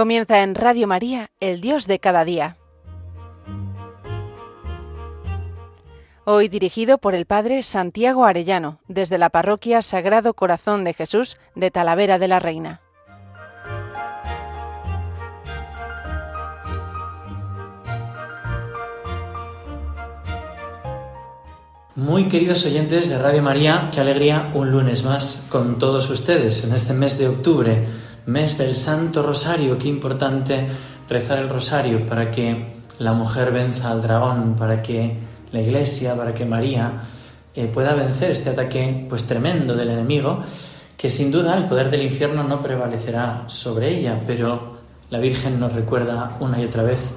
Comienza en Radio María, el Dios de cada día. Hoy dirigido por el Padre Santiago Arellano, desde la Parroquia Sagrado Corazón de Jesús de Talavera de la Reina. Muy queridos oyentes de Radio María, qué alegría un lunes más con todos ustedes en este mes de octubre, mes del Santo Rosario. Qué importante rezar el Rosario para que la mujer venza al dragón, para que la Iglesia, para que María pueda vencer este ataque pues tremendo del enemigo, que sin duda el poder del infierno no prevalecerá sobre ella, pero la Virgen nos recuerda una y otra vez: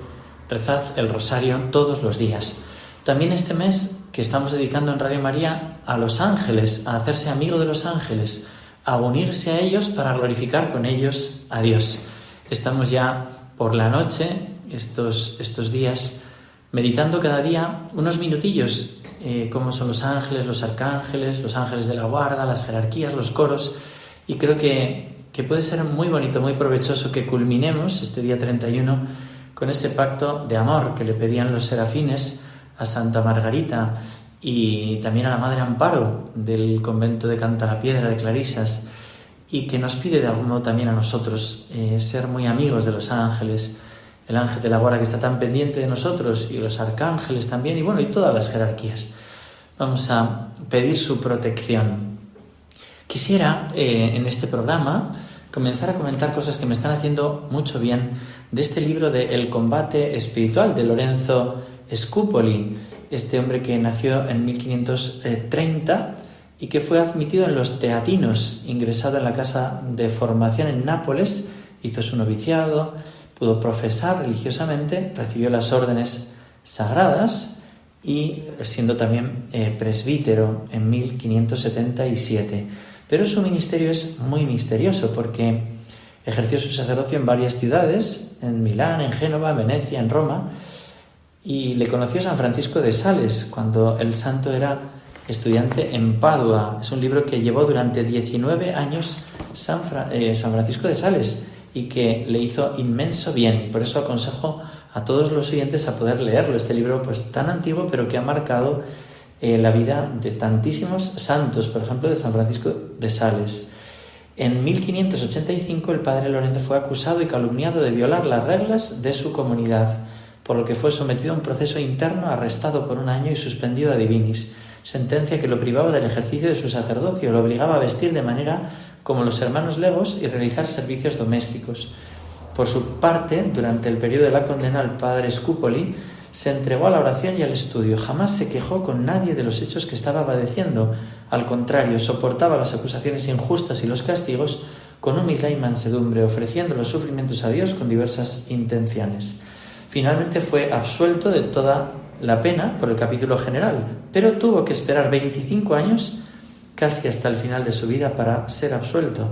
rezad el Rosario todos los días. También este mes que estamos dedicando en Radio María a los ángeles, a hacerse amigo de los ángeles, a unirse a ellos para glorificar con ellos a Dios. Estamos ya por la noche, estos días, meditando cada día unos minutillos, cómo son los ángeles, los arcángeles, los ángeles de la guarda, las jerarquías, los coros, y creo que puede ser muy bonito, muy provechoso que culminemos este día 31 con ese pacto de amor que le pedían los serafines a Santa Margarita y también a la Madre Amparo del convento de Cantalapiedra de Clarisas, y que nos pide de algún modo también a nosotros ser muy amigos de los ángeles, el ángel de la guarda que está tan pendiente de nosotros, y los arcángeles también, y todas las jerarquías. Vamos a pedir su protección. Quisiera en este programa comenzar a comentar cosas que me están haciendo mucho bien de este libro de El combate espiritual de Lorenzo Scupoli, este hombre que nació en 1530 y que fue admitido en los Teatinos, ingresado en la casa de formación en Nápoles, hizo su noviciado, pudo profesar religiosamente, recibió las órdenes sagradas y siendo también presbítero en 1577. Pero su ministerio es muy misterioso porque ejerció su sacerdocio en varias ciudades, en Milán, en Génova, en Venecia, en Roma, y le conoció San Francisco de Sales cuando el santo era estudiante en Padua. Es un libro que llevó durante 19 años San Francisco de Sales y que le hizo inmenso bien. Por eso aconsejo a todos los oyentes a poder leerlo. Este libro pues tan antiguo, pero que ha marcado la vida de tantísimos santos, por ejemplo de San Francisco de Sales. En 1585 el padre Lorenzo fue acusado y calumniado de violar las reglas de su comunidad, por lo que fue sometido a un proceso interno, arrestado por un año y suspendido a divinis, sentencia que lo privaba del ejercicio de su sacerdocio, lo obligaba a vestir de manera como los hermanos legos y realizar servicios domésticos. Por su parte, durante el periodo de la condena, el padre Scupoli se entregó a la oración y al estudio. Jamás se quejó con nadie de los hechos que estaba padeciendo. Al contrario, soportaba las acusaciones injustas y los castigos con humildad y mansedumbre, ofreciendo los sufrimientos a Dios con diversas intenciones. Finalmente fue absuelto de toda la pena por el capítulo general, pero tuvo que esperar 25 años, casi hasta el final de su vida, para ser absuelto,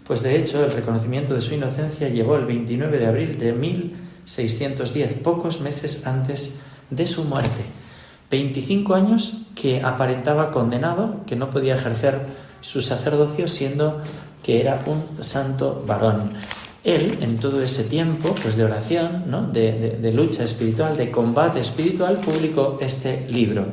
pues de hecho el reconocimiento de su inocencia llegó el 29 de abril de 1610, pocos meses antes de su muerte. 25 años que aparentaba condenado, que no podía ejercer su sacerdocio siendo que era un santo varón. Él, en todo ese tiempo pues de oración, ¿no? de lucha espiritual, de combate espiritual, publicó este libro.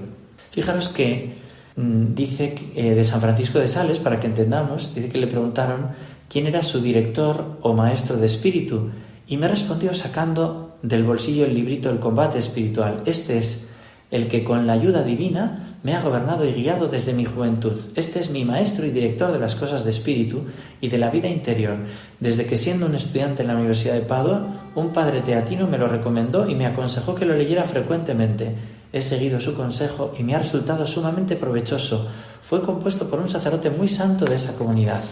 Fijaros que dice de San Francisco de Sales, para que entendamos, dice que le preguntaron quién era su director o maestro de espíritu, y me respondió sacando del bolsillo el librito El combate espiritual: este es el que con la ayuda divina me ha gobernado y guiado desde mi juventud. Este es mi maestro y director de las cosas de espíritu y de la vida interior. Desde que, siendo un estudiante en la Universidad de Padua, un padre teatino me lo recomendó y me aconsejó que lo leyera frecuentemente. He seguido su consejo y me ha resultado sumamente provechoso. Fue compuesto por un sacerdote muy santo de esa comunidad.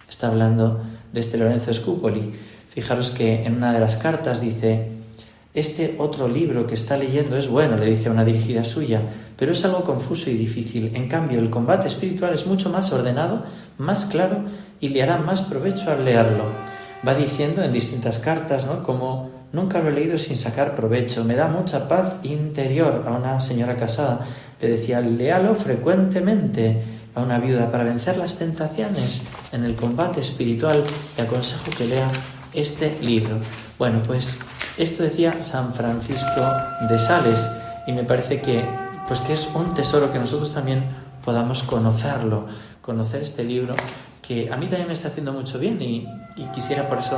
Está hablando de este Lorenzo Scupoli. Fijaros que en una de las cartas dice: este otro libro que está leyendo es bueno, le dice a una dirigida suya, pero es algo confuso y difícil. En cambio, el combate espiritual es mucho más ordenado, más claro, y le hará más provecho al leerlo. Va diciendo en distintas cartas, ¿no?, como nunca lo he leído sin sacar provecho, me da mucha paz interior. A una señora casada le decía: léalo frecuentemente. A una viuda: para vencer las tentaciones en el combate espiritual le aconsejo que lea este libro? Bueno, pues esto decía San Francisco de Sales y me parece que es un tesoro que nosotros también podamos conocerlo, conocer este libro que a mí también me está haciendo mucho bien y quisiera por eso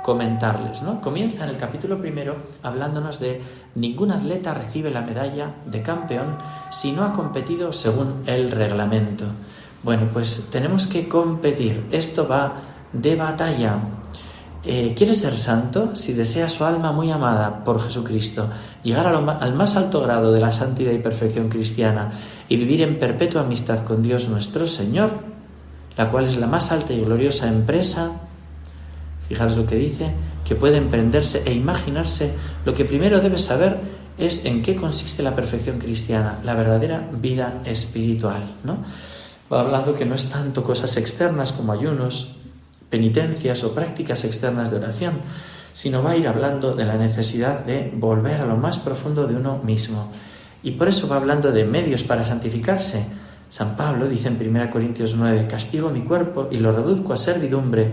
comentarles, ¿no? Comienza en el capítulo 1 hablándonos de ningún atleta recibe la medalla de campeón si no ha competido según el reglamento. Bueno, pues tenemos que competir. Esto va de batalla. ¿Quiere ser santo? Si desea su alma muy amada por Jesucristo, llegar al más alto grado de la santidad y perfección cristiana y vivir en perpetua amistad con Dios nuestro Señor, la cual es la más alta y gloriosa empresa, fijaros lo que dice, que puede emprenderse e imaginarse, lo que primero debe saber es en qué consiste la perfección cristiana, la verdadera vida espiritual, ¿no? Va hablando que no es tanto cosas externas como ayunos, penitencias o prácticas externas de oración, sino va a ir hablando de la necesidad de volver a lo más profundo de uno mismo. Y por eso va hablando de medios para santificarse. San Pablo dice en 1 Corintios 9, castigo mi cuerpo y lo reduzco a servidumbre,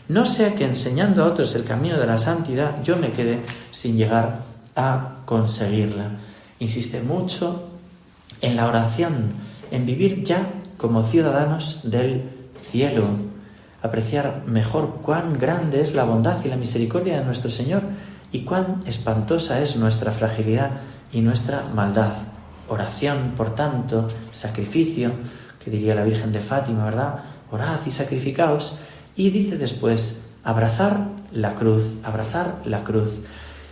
no sea que enseñando a otros el camino de la santidad yo me quede sin llegar a conseguirla. Insiste mucho en la oración, en vivir ya como ciudadanos del cielo, apreciar mejor cuán grande es la bondad y la misericordia de nuestro Señor y cuán espantosa es nuestra fragilidad y nuestra maldad. Oración, por tanto, sacrificio, que diría la Virgen de Fátima, ¿verdad? Orad y sacrificaos. Y dice después, abrazar la cruz, abrazar la cruz.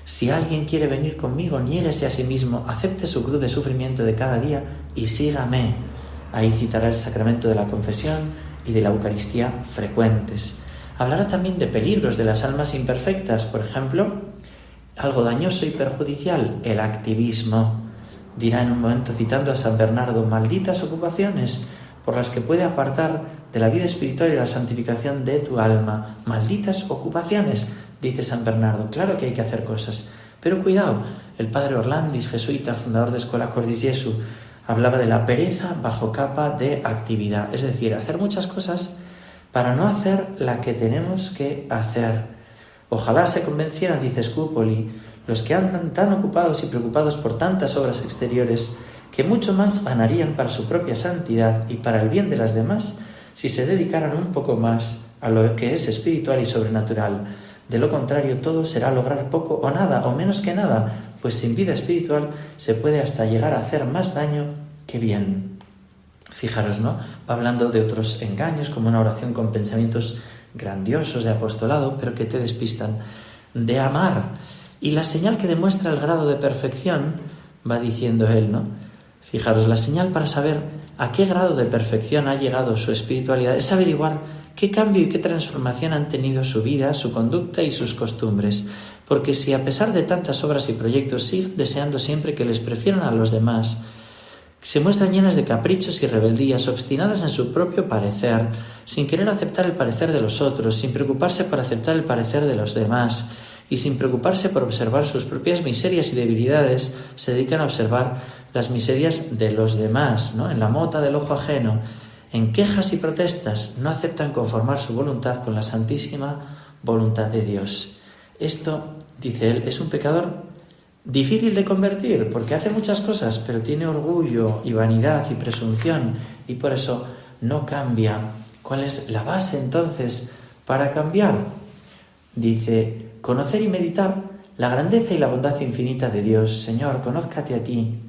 Si alguien quiere venir conmigo, niéguese a sí mismo, acepte su cruz de sufrimiento de cada día y sígame. Ahí citará el sacramento de la confesión y de la Eucaristía frecuentes. Hablará también de peligros de las almas imperfectas, por ejemplo, algo dañoso y perjudicial, el activismo. Dirá en un momento, citando a San Bernardo, malditas ocupaciones por las que puede apartar de la vida espiritual y de la santificación de tu alma. Malditas ocupaciones, dice San Bernardo. Claro que hay que hacer cosas, pero cuidado. El padre Orlandis, jesuita, fundador de Escola Cordis Jesu, hablaba de la pereza bajo capa de actividad, es decir, hacer muchas cosas para no hacer la que tenemos que hacer. Ojalá se convencieran, dice Scupoli, los que andan tan ocupados y preocupados por tantas obras exteriores, que mucho más ganarían para su propia santidad y para el bien de las demás si se dedicaran un poco más a lo que es espiritual y sobrenatural. De lo contrario, todo será lograr poco o nada, o menos que nada, pues sin vida espiritual se puede hasta llegar a hacer más daño que bien. Fijaros, ¿no? Va hablando de otros engaños, como una oración con pensamientos grandiosos de apostolado, pero que te despistan de amar. Y la señal que demuestra el grado de perfección, va diciendo él, ¿no? Fijaros, la señal para saber a qué grado de perfección ha llegado su espiritualidad es averiguar qué cambio y qué transformación han tenido su vida, su conducta y sus costumbres. Porque si a pesar de tantas obras y proyectos siguen deseando siempre que les prefieran a los demás, se muestran llenas de caprichos y rebeldías, obstinadas en su propio parecer, sin querer aceptar el parecer de los otros, sin preocuparse por aceptar el parecer de los demás, y sin preocuparse por observar sus propias miserias y debilidades, se dedican a observar las miserias de los demás, ¿no? En la mota del ojo ajeno, en quejas y protestas, no aceptan conformar su voluntad con la santísima voluntad de Dios. Esto, dice él, es un pecador difícil de convertir, porque hace muchas cosas, pero tiene orgullo y vanidad y presunción, y por eso no cambia. ¿Cuál es la base entonces para cambiar? Dice, conocer y meditar la grandeza y la bondad infinita de Dios. Señor, conózcate a ti.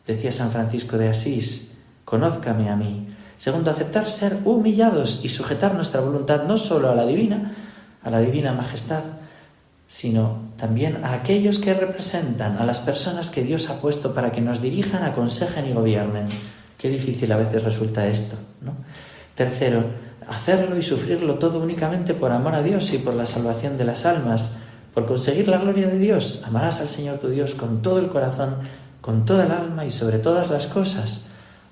Decía San Francisco de Asís, conózcame a mí. Segundo, aceptar ser humillados y sujetar nuestra voluntad no solo a la divina majestad, sino también a aquellos que representan, a las personas que Dios ha puesto para que nos dirijan, aconsejen y gobiernen. Qué difícil a veces resulta esto, ¿no? Tercero, hacerlo y sufrirlo todo únicamente por amor a Dios y por la salvación de las almas, por conseguir la gloria de Dios. Amarás al Señor tu Dios con todo el corazón, con toda el alma y sobre todas las cosas.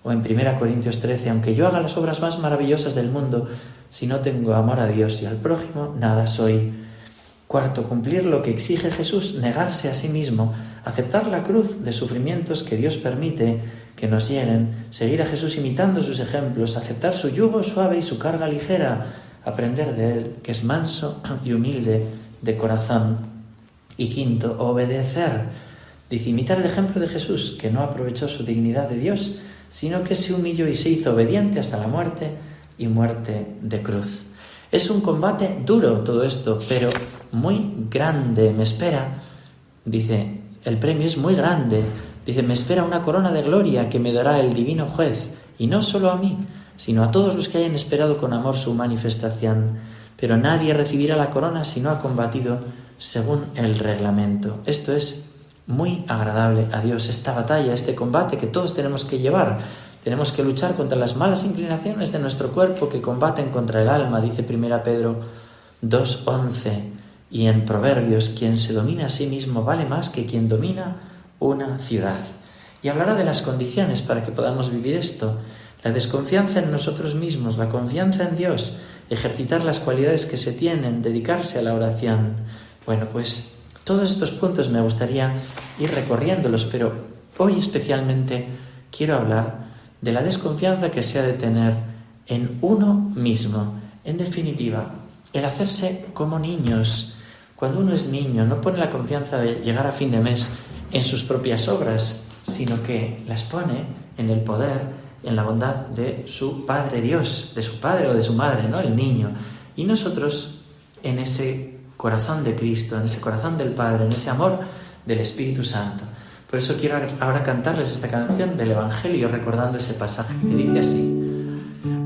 O en 1 Corintios 13, aunque yo haga las obras más maravillosas del mundo, si no tengo amor a Dios y al prójimo, nada soy. Cuarto, cumplir lo que exige Jesús, negarse a sí mismo, aceptar la cruz de sufrimientos que Dios permite que nos lleguen, seguir a Jesús imitando sus ejemplos, aceptar su yugo suave y su carga ligera, aprender de él, que es manso y humilde de corazón. Y quinto, obedecer. Dice, imitar el ejemplo de Jesús, que no aprovechó su dignidad de Dios, sino que se humilló y se hizo obediente hasta la muerte y muerte de cruz. Es un combate duro todo esto, pero muy grande. Me espera, dice, el premio es muy grande. Dice, me espera una corona de gloria que me dará el divino juez, y no solo a mí, sino a todos los que hayan esperado con amor su manifestación. Pero nadie recibirá la corona si no ha combatido según el reglamento. Esto es muy agradable a Dios, esta batalla, este combate que todos tenemos que llevar. Tenemos que luchar contra las malas inclinaciones de nuestro cuerpo que combaten contra el alma, dice 1 Pedro 2:11. Y en Proverbios, quien se domina a sí mismo vale más que quien domina una ciudad. Y hablará de las condiciones para que podamos vivir esto. La desconfianza en nosotros mismos, la confianza en Dios, ejercitar las cualidades que se tienen, dedicarse a la oración. Bueno, pues todos estos puntos me gustaría ir recorriéndolos, pero hoy especialmente quiero hablar de la desconfianza que se ha de tener en uno mismo. En definitiva, el hacerse como niños. Cuando uno es niño, no pone la confianza de llegar a fin de mes en sus propias obras, sino que las pone en el poder, en la bondad de su Padre Dios, de su padre o de su madre, ¿no? El niño. Y nosotros en ese corazón de Cristo, en ese corazón del Padre, en ese amor del Espíritu Santo. Por eso quiero ahora cantarles esta canción del Evangelio recordando ese pasaje que dice así: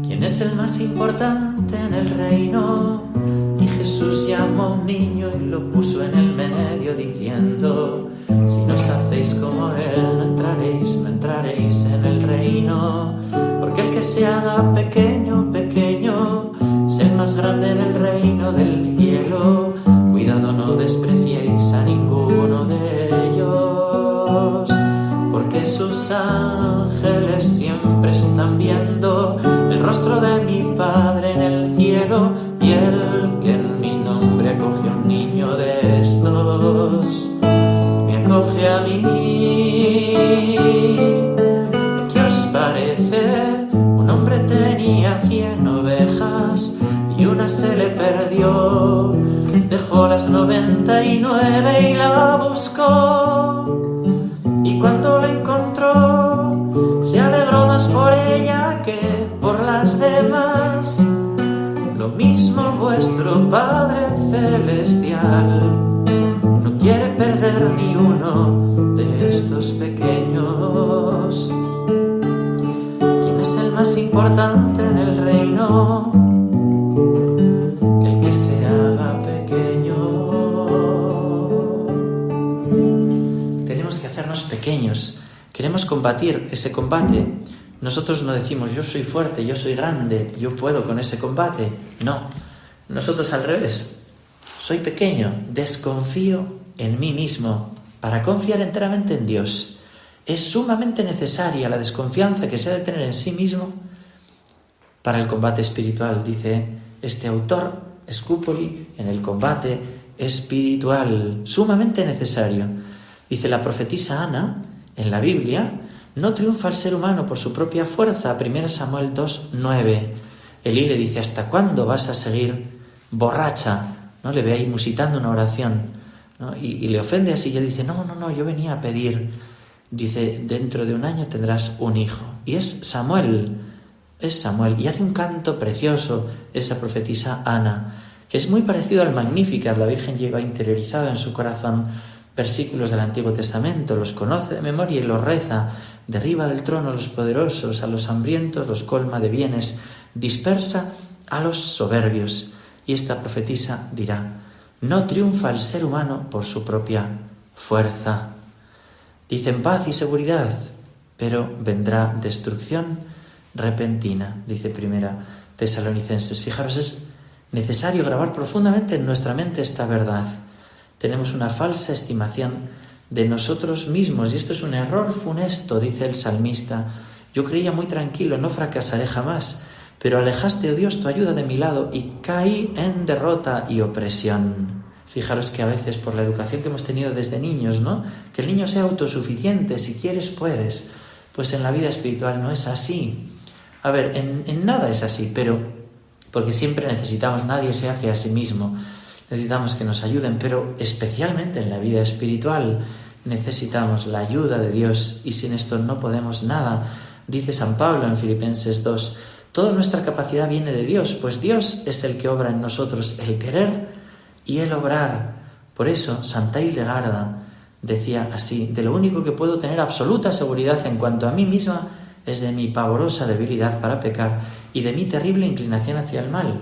¿Quién es el más importante en el reino? Y Jesús llamó a un niño y lo puso en el medio diciendo: si no os hacéis como Él, no entraréis en el reino. Porque el que se haga pequeño, pequeño, es el más grande en el reino del cielo. Cuidado, no despreciéis a ninguno de ellos, porque sus ángeles siempre están viendo el rostro de mi Padre en el cielo. Y el que en mi nombre acoge a un niño de estos, me acoge a mí. ¿Qué os parece? Un hombre tenía 100 ovejas y una se le perdió. Dejó las 99 y la buscó, y cuando la encontró se alegró más por ella que por las demás. Lo mismo vuestro Padre Celestial no quiere perder ni uno de estos pequeños. ¿Quién es el más importante en el reino? El que se haga pequeño. Tenemos que hacernos pequeños. Queremos combatir ese combate. Nosotros no decimos yo soy fuerte, yo soy grande, yo puedo con ese combate. No, nosotros al revés. Soy pequeño, desconfío en mí mismo para confiar enteramente en Dios. Es sumamente necesaria la desconfianza que se ha de tener en sí mismo para el combate espiritual, dice este autor, Scupoli, en el combate espiritual, sumamente necesario. Dice la profetisa Ana, en la Biblia, no triunfa el ser humano por su propia fuerza. 1 Samuel 2:9. Elí le dice: ¿hasta cuándo vas a seguir borracha? ¿No? Le ve ahí musitando una oración, ¿no? Y le ofende así. Y él dice: no, yo venía a pedir. Dice: dentro de un año tendrás un hijo. Y es Samuel. Y hace un canto precioso esa profetisa Ana, que es muy parecido al Magnificat. La Virgen lleva interiorizado en su corazón versículos del Antiguo Testamento, los conoce de memoria y los reza. Derriba del trono a los poderosos, a los hambrientos los colma de bienes, dispersa a los soberbios. Y esta profetisa dirá: no triunfa el ser humano por su propia fuerza. Dicen paz y seguridad, pero vendrá destrucción repentina, dice 1 Tesalonicenses. Fijaros, es necesario grabar profundamente en nuestra mente esta verdad. Tenemos una falsa estimación de nosotros mismos y esto es un error funesto, dice el salmista. Yo creía muy tranquilo, no fracasaré jamás, pero alejaste, oh Dios, tu ayuda de mi lado y caí en derrota y opresión. Fijaros que a veces por la educación que hemos tenido desde niños, ¿no? Que el niño sea autosuficiente, si quieres puedes. Pues en la vida espiritual no es así. A ver, en nada es así, pero porque siempre necesitamos, nadie se hace a sí mismo. necesitamos que nos ayuden, pero especialmente en la vida espiritual necesitamos la ayuda de Dios y sin esto no podemos nada. Dice San Pablo en Filipenses 2, toda nuestra capacidad viene de Dios, pues Dios es el que obra en nosotros el querer y el obrar. Por eso Santa Hildegarda decía así, de lo único que puedo tener absoluta seguridad en cuanto a mí misma es de mi pavorosa debilidad para pecar y de mi terrible inclinación hacia el mal.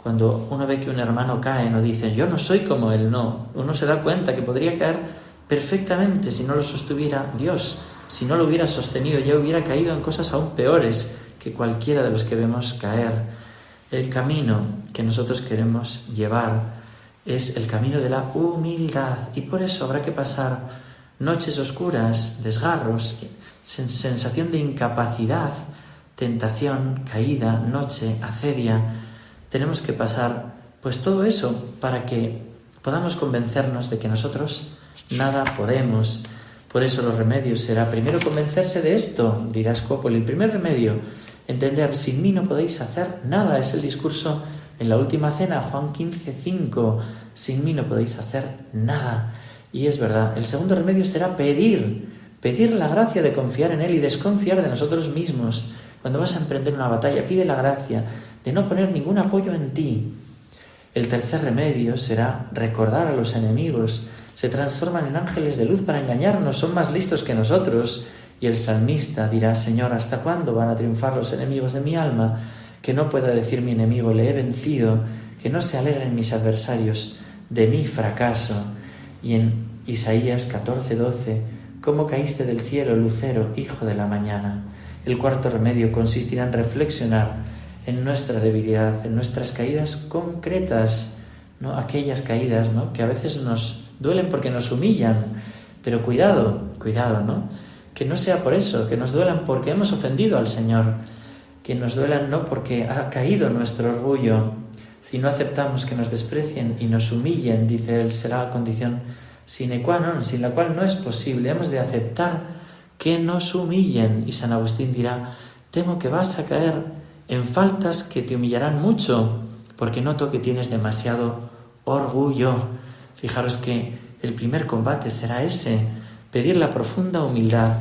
Cuando uno ve que un hermano cae, no dice, yo no soy como él, no. Uno se da cuenta que podría caer perfectamente si no lo sostuviera Dios. Si no lo hubiera sostenido, ya hubiera caído en cosas aún peores que cualquiera de los que vemos caer. El camino que nosotros queremos llevar es el camino de la humildad y por eso habrá que pasar noches oscuras, desgarros, sensación de incapacidad, tentación, caída, noche, acedia. Tenemos que pasar pues todo eso para que podamos convencernos de que nosotros nada podemos. Por eso los remedios será primero convencerse de esto, dirá Scopoli. El primer remedio, entender, sin mí no podéis hacer nada. Es el discurso en la última cena, Juan 15:5. Sin mí no podéis hacer nada. Y es verdad. El segundo remedio será pedir la gracia de confiar en Él y desconfiar de nosotros mismos. Cuando vas a emprender una batalla, pide la gracia de no poner ningún apoyo en ti. El tercer remedio será recordar a los enemigos. Se transforman en ángeles de luz para engañarnos, son más listos que nosotros. Y el salmista dirá, Señor, ¿hasta cuándo van a triunfar los enemigos de mi alma? Que no pueda decir mi enemigo, le he vencido, que no se alegren mis adversarios de mi fracaso. Y en Isaías 14:12, ¿cómo caíste del cielo, lucero, hijo de la mañana? El cuarto remedio consistirá en reflexionar en nuestra debilidad, en nuestras caídas concretas, ¿no? Aquellas caídas, ¿no? Que a veces nos duelen porque nos humillan, pero cuidado, ¿no? Que no sea por eso, que nos duelan porque hemos ofendido al Señor, que nos duelan no porque ha caído nuestro orgullo. Si no aceptamos que nos desprecien y nos humillen, dice él, será la condición sine qua non, sin la cual no es posible. Hemos de aceptar que nos humillen. Y San Agustín dirá, temo que vas a caer en faltas que te humillarán mucho, porque noto que tienes demasiado orgullo. Fijaros que el primer combate será ese, pedir la profunda humildad,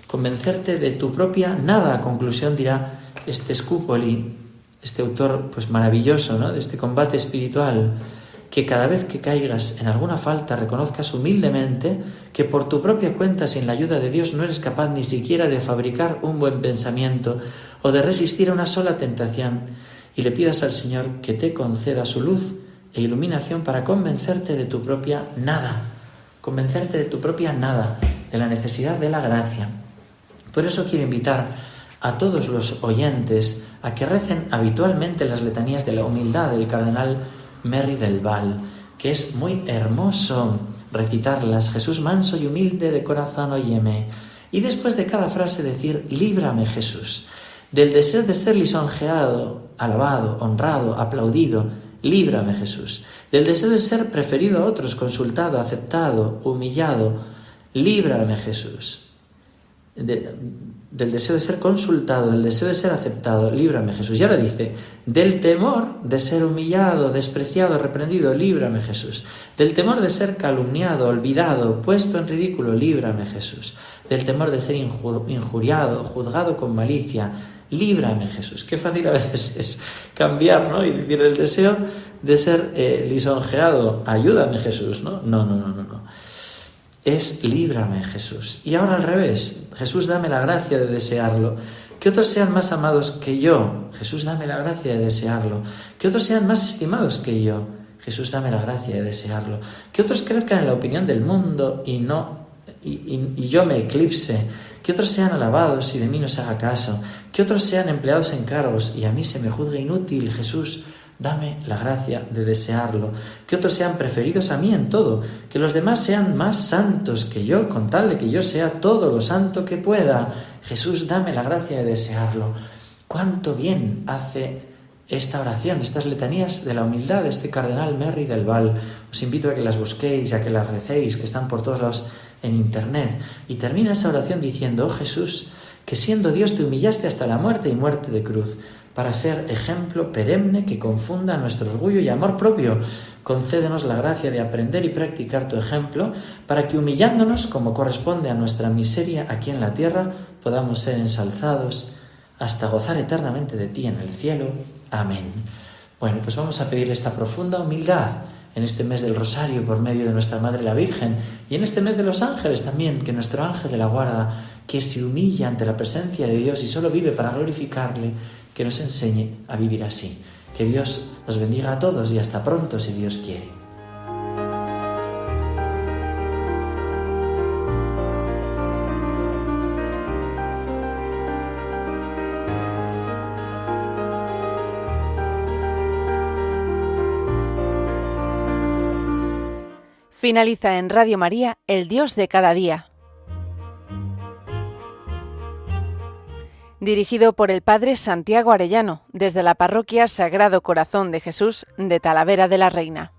convencerte de tu propia nada. A conclusión dirá este Scupoli, este autor pues maravilloso, ¿no? De este combate espiritual, que cada vez que caigas en alguna falta reconozcas humildemente que por tu propia cuenta, sin la ayuda de Dios, no eres capaz ni siquiera de fabricar un buen pensamiento o de resistir a una sola tentación, y le pidas al Señor que te conceda su luz e iluminación para convencerte de tu propia nada, de la necesidad de la gracia. Por eso quiero invitar a todos los oyentes a que recen habitualmente las letanías de la humildad del cardenal Merry del Val, que es muy hermoso recitarlas. Jesús manso y humilde de corazón, óyeme. Y después de cada frase decir, líbrame Jesús, del deseo de ser lisonjeado, alabado, honrado, aplaudido, líbrame Jesús. Del deseo de ser preferido a otros, consultado, aceptado, humillado, líbrame Jesús. Del deseo de ser consultado, del deseo de ser aceptado, líbrame Jesús. Y ahora dice, del temor de ser humillado, despreciado, reprendido, líbrame Jesús. Del temor de ser calumniado, olvidado, puesto en ridículo, líbrame Jesús. Del temor de ser injuriado, juzgado con malicia, líbrame Jesús. Qué fácil a veces es cambiar, ¿no? Y decir, del deseo de ser lisonjeado, ayúdame Jesús, ¿no? No. Es líbrame Jesús. Y ahora al revés, Jesús dame la gracia de desearlo. Que otros sean más amados que yo, Jesús dame la gracia de desearlo. Que otros sean más estimados que yo, Jesús dame la gracia de desearlo. Que otros crezcan en la opinión del mundo y yo me eclipse. Que otros sean alabados y de mí no se haga caso. Que otros sean empleados en cargos y a mí se me juzgue inútil, Jesús dame la gracia de desearlo. Que otros sean preferidos a mí en todo, que los demás sean más santos que yo, con tal de que yo sea todo lo santo que pueda. Jesús, dame la gracia de desearlo. Cuánto bien hace esta oración, estas letanías de la humildad de este cardenal Merry del Val. Os invito a que las busquéis y a que las recéis, que están por todos lados en internet. Y termina esa oración diciendo, oh Jesús, que siendo Dios te humillaste hasta la muerte y muerte de cruz, para ser ejemplo perenne que confunda nuestro orgullo y amor propio. Concédenos la gracia de aprender y practicar tu ejemplo, para que humillándonos como corresponde a nuestra miseria aquí en la tierra, podamos ser ensalzados hasta gozar eternamente de ti en el cielo. Amén. Bueno, pues vamos a pedir esta profunda humildad en este mes del Rosario por medio de nuestra Madre la Virgen y en este mes de los ángeles también, que nuestro ángel de la guarda, que se humilla ante la presencia de Dios y solo vive para glorificarle, que nos enseñe a vivir así. Que Dios os bendiga a todos y hasta pronto si Dios quiere. Finaliza en Radio María, El Dios de cada día. Dirigido por el Padre Santiago Arellano, desde la Parroquia Sagrado Corazón de Jesús de Talavera de la Reina.